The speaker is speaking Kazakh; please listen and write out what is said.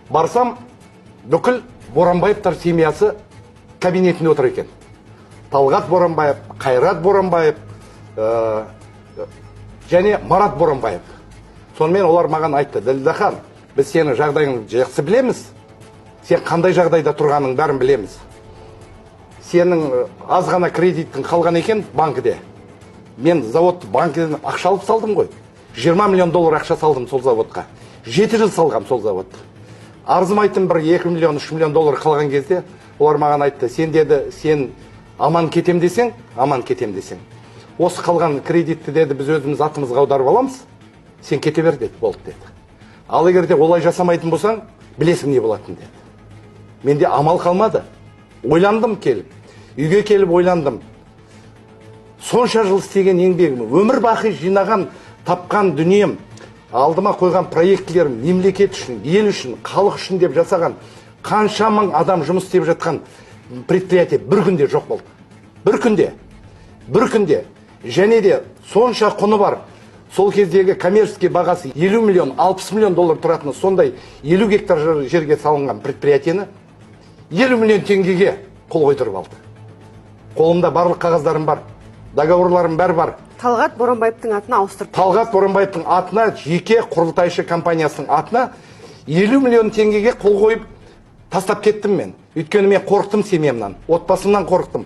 Барсам, бүкіл Боранбаевтар семьясы кабинетінде отыр екен. Талғат Боранбаев, Қайрат Боранбаев, және Марат Боранбаев. Сонымен олар маған айтты: Ділдахан, біз сені жағдайыңды жақсы білеміз, сен қандай жағдайда тұрғанын бәрін білеміз. Сенің аз ғана кредиттің қалған екен банкіде. Мен завод банкіден ақша алып салдым ғой. 20 миллион доллар ақша салдым сол заводқа. 7 жыл салғам сол заводты. Арзым айттым, бір 2 миллион, 3 миллион доллар қалған кезде, олар маған айтты: сен деді, сен аман кетем десең, аман кетем десең. Осы қалған кредитті деді, біз өзіміз атымызға аударып аламыз, сен кете бер деді, болды деді. Ал егер де олай жасамайтын болсаң, білесің не болатын деді. Менде амал қалмады. Ойландым келіп, үйге келіп ойландым. Сонша жыл істеген еңбегім, өмір бақи жинаған, тапқан дүнием, алдыма қойған проектілерім, мемлекет үшін, ел үшін, халық үшін деп жасаған қанша мың адам жұмыс істеп жатқан предприятие бір күнде жоқ болды. Бір күнде. Және де сонша құны бар. Сол кездегі коммерческий бағасы 50 миллион, 60 миллион доллар тұратыны сондай 50 гектар жерге салынған предприятиені 50 миллион теңгеге қол қойдырып алды. Қолымда барлық қағаздарым бар, договорларым бәрі бар. Талғат Боранбаевтың атына ауыстырып. Талғат Боранбаевтың атына, жеке құрылтайшы компаниясының атына 50 миллион теңгеге қол қойып тастап кеттім мен. Өйткені мен қорықтым семьямнан, отбасымнан қорықтым.